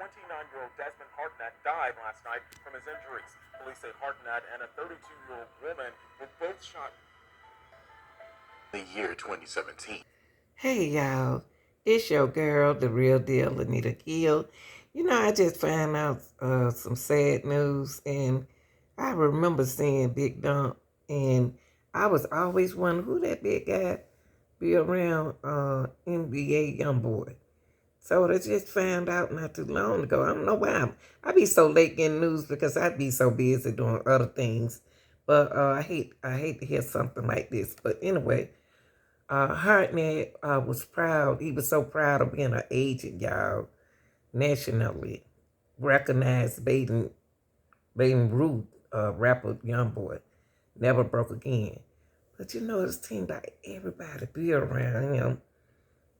29-year-old Desmond Hartnett died last night from his injuries. Police say Hartnett and a 32-year-old woman were both shot in the year 2017. Hey y'all, it's your girl, the real deal, Anita Gill. You know, I just found out some sad news, and I remember seeing Big Ðump, and I was always wondering who that big guy be around NBA Youngboy. So I just found out not too long ago. I don't know why I be so late getting news because I be so busy doing other things. But I hate to hear something like this. But anyway, Hartnett was proud. He was so proud of being an agent, y'all, nationally recognized Baden Ruth, rapper Youngboy, never broke again. But you know, it seemed like everybody be around him.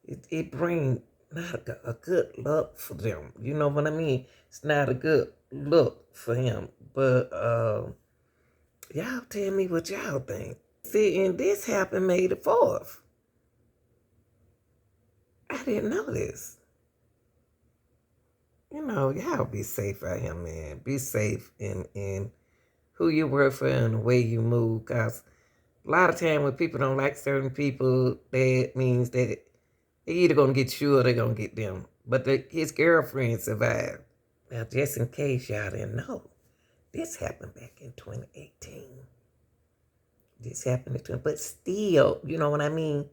It brings not a good look for them. You know what I mean? It's not a good look for him. But y'all tell me what y'all think. See, and this happened May the 4th. I didn't know this. You know, y'all be safe out here, man. Be safe in who you work for and the way you move. Because a lot of time when people don't like certain people, that means that they're either going to get you or they're going to get them. But his girlfriend survived. Now, just in case y'all didn't know, this happened back in 2018. This happened in 20, but still, you know what I mean?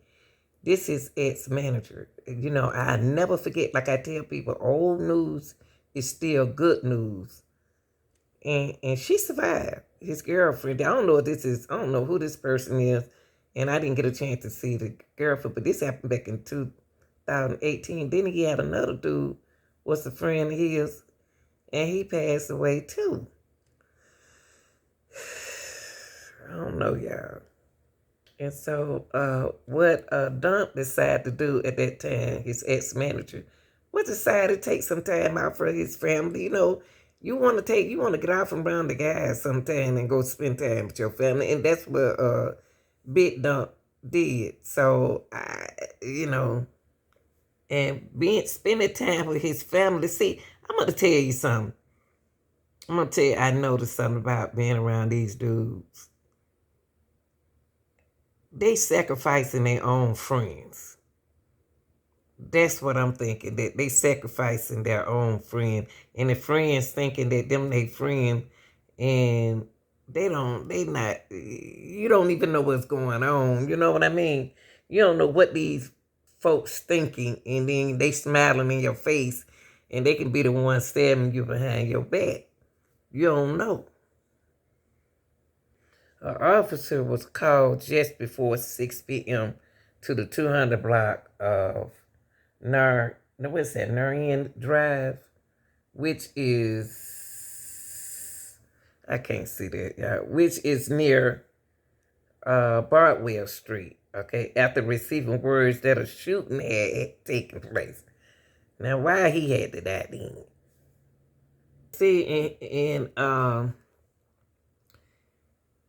This is ex-manager. You know, I never forget, like I tell people, old news is still good news. And she survived. His girlfriend, I don't know who this person is, and I didn't get a chance to see the girlfriend, but this happened back in 2018. Then he had another dude, was a friend of his, and he passed away too. I don't know, y'all. And so what Ðump decided to do at that time, his ex-manager, was decided to take some time out for his family. You know, you want to get out from around the guys sometime and go spend time with your family. And that's what Big Ðump did. So, you know, and spending time with his family. See, I'm going to tell you something. I'm going to tell you, I noticed something about being around these dudes. They sacrificing their own friends. That's what I'm thinking, that they sacrificing their own friend. And the friends thinking that them they friend, and you don't even know what's going on. You know what I mean? You don't know what these folks thinking, and then they smiling in your face, and they can be the ones stabbing you behind your back. You don't know. An officer was called just before 6 p.m. to the 200 block of Narian Drive, which is, I can't see that, y'all, which is near Bardwell Street, okay, after receiving words that a shooting had taken place. Now, why he had to die then? See,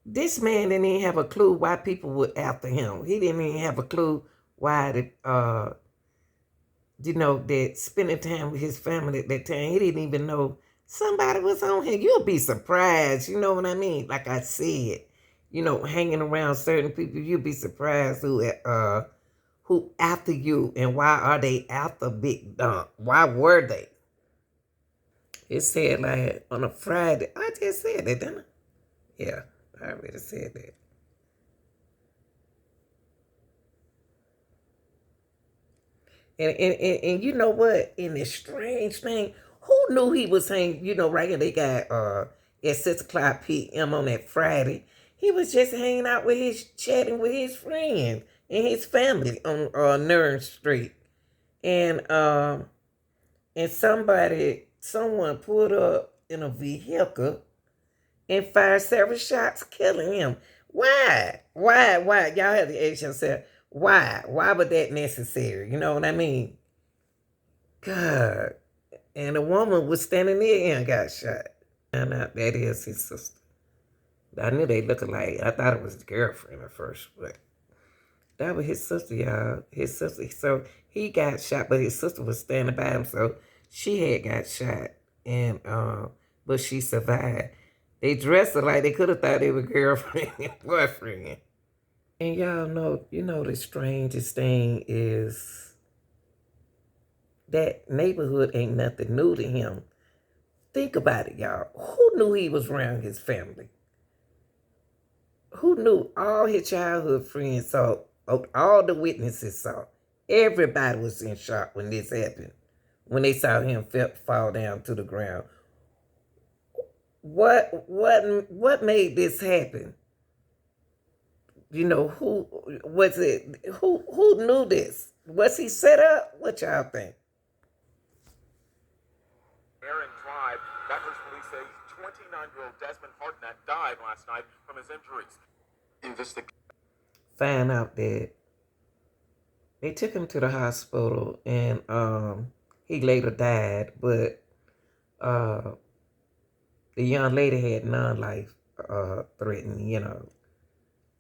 this man didn't even have a clue why people were after him. He didn't even have a clue why that spending time with his family at that time. He didn't even know somebody was on him. You'll be surprised, you know what I mean? Like I said, you know, hanging around certain people, you'll be surprised who after you, and why are they after Big Ðump? Why were they? It said like on a Friday. I just said that, didn't I? Yeah. I already said that. And you know what? In this strange thing, who knew he was saying, you know, right here they got at 6 o'clock p.m. on that Friday. He was just hanging out chatting with his friends and his family on Nern Street. And someone pulled up in a vehicle and fired several shots, killing him. Why? Y'all have to ask yourself, why? Why was that necessary? You know what I mean? God. And a woman was standing there and got shot. And that is his sister. I knew they looked alike. I thought it was his girlfriend at first, but that was his sister, y'all. His sister. So he got shot, but his sister was standing by him, so She had got shot, and but she survived. They dressed her like they could have thought they were girlfriend and boyfriend. And y'all know, the strangest thing is that neighborhood ain't nothing new to him. Think about it, y'all. Who knew he was around his family? Who knew? All his childhood friends saw, all the witnesses saw. Everybody was in shock when this happened, when they saw him fall down to the ground. What made this happen? Who was it? Who knew this? Was he set up? What y'all think? Aaron Drive, Bathurst police say 29-year-old Desmond Hartnett died last night from his injuries. Find out that they took him to the hospital, and he later died, but the young lady had non-life threatening,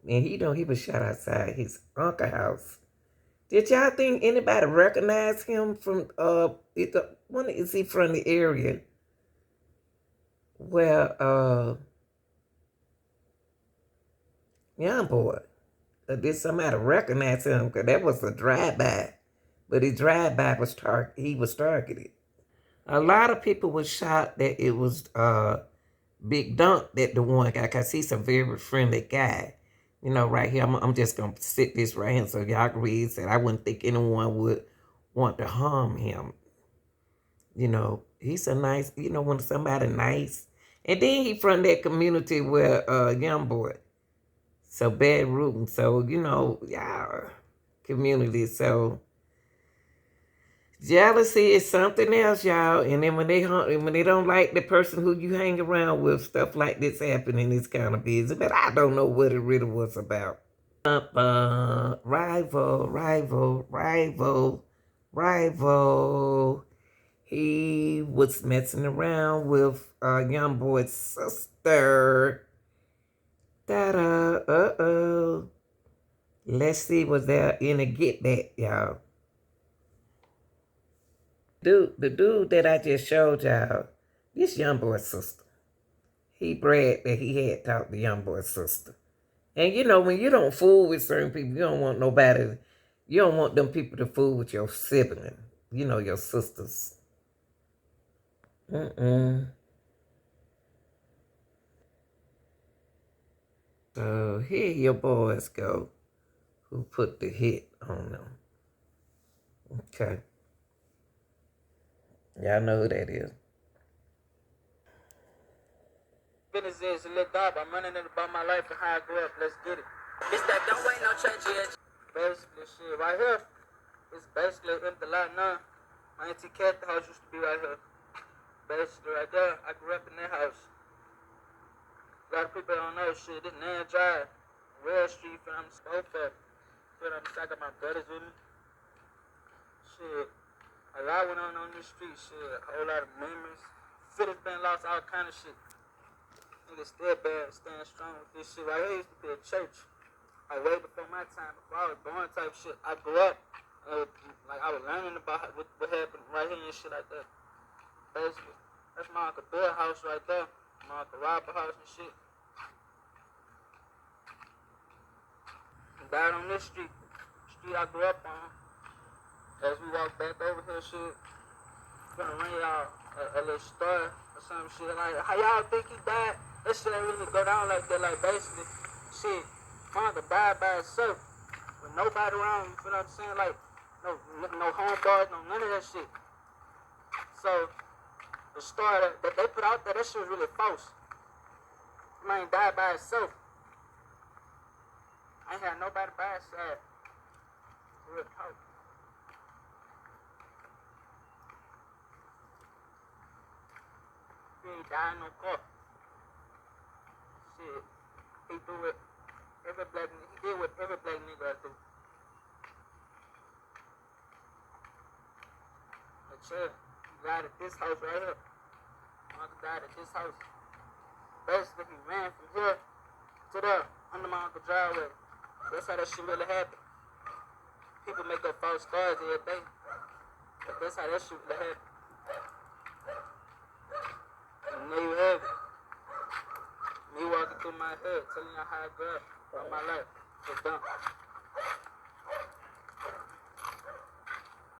and he was shot outside his uncle's house. Did y'all think anybody recognize him from is he from the area where Youngboy? Did somebody recognize him? Because that was a drive-by, but his drive-by was targeted. A lot of people were shocked that it was Big Ðump that the one guy, because he's a very friendly guy. Right here, I'm just going to sit this right here so y'all can read it. I wouldn't think anyone would want to harm him. He's a nice, when somebody nice. And then he from that community where Youngboy. So bad rooting. So, y'all community. So jealousy is something else, y'all. And then when they don't like the person who you hang around with, stuff like this happening is kind of busy. But I don't know what it really was about. Rival. He was messing around with Youngboy's sister. Uh-oh. Let's see, was there any get back, y'all? The dude that I just showed y'all, this Youngboy's sister. He bragged that he had talked to Youngboy's sister. And when you don't fool with certain people, you don't want them people to fool with your sibling, your sisters. So here your boys go, who put the hit on them. Okay. Y'all know who that is. Business is a little dog. I'm running it about my life and how I grew up. Let's get it. It's that don't wait no change yet. Basically, shit right here. It's basically empty lot now. My auntie Cat, the house used to be right here. Basically, right there. I grew up in that house. A lot of people don't know shit. This Nan Drive, Rail Street, from Spofar. I got my brothers with me. Shit. A lot went on this street. Shit. A whole lot of memories. City's been lost, all kind of shit. Niggas still bad, staying strong with this shit. Right here used to be a church. Like way before my time, before I was born type shit. I grew up, like I was learning about what happened right here and shit like that. Basically, that's my Uncle Bill house right there. My Uncle Robert house and shit. And died on this street I grew up on. As we walk back over here, shit, gonna run y'all a little story or some shit. Like, how y'all think he died? That shit ain't really go down like that. Like, basically, shit, my uncle died by himself with nobody around. You feel what I'm saying? Like, no homeboys, no none of that shit. So the story that they put out there, that shit was really false. Man died by himself. I ain't had nobody by his side. Real talk. He ain't died in no car. Shit. He do it. He did what every black nigga do. But yeah, he died at this house right here. My uncle died at this house. Basically, he ran from here to there, under my uncle's driveway. That's how that shit really happened. People make up false stories every day. But that's how that shit really happened. And there you have it. Me walking through my hood, telling y'all how I grew up, all my life. It's Ðump.